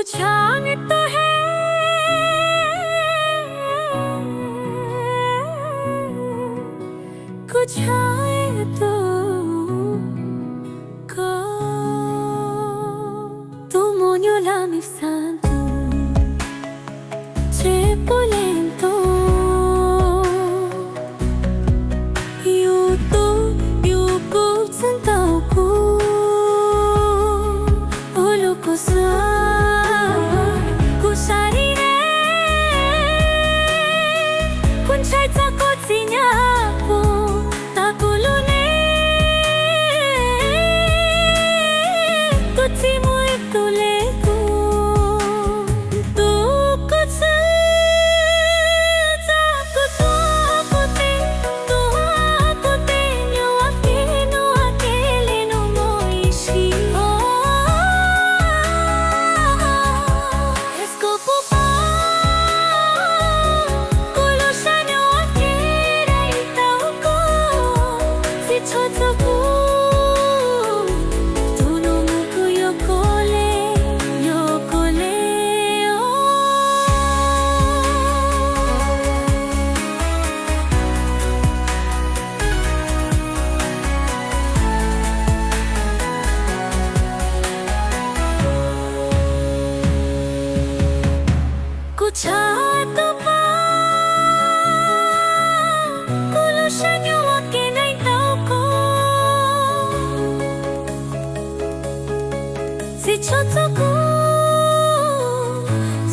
कुछ आने तो है, कुछ आए तो go. Tu moniolami santo, trepolento. You go sentau ku, olo ko sa, ku sarine, kun chai ta ko tsinya po, ta kulune, tu tsimu tule ku, tu ko sa, ta ko tu ko te, tu ko te, no akele no moishi. Escopo pa, kulusha no akere itau ko, si choto ku, tu no muku yokole, yokole oh. कुछ तो पा, kulusha no akele itau ko, si choto ku,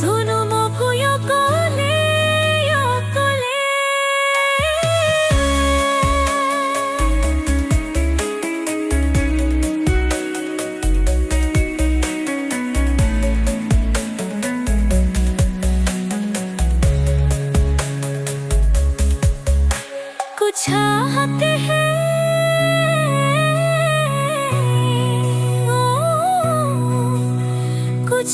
tu no muku yokole, yokole. कुछ चाहते हैं कुछ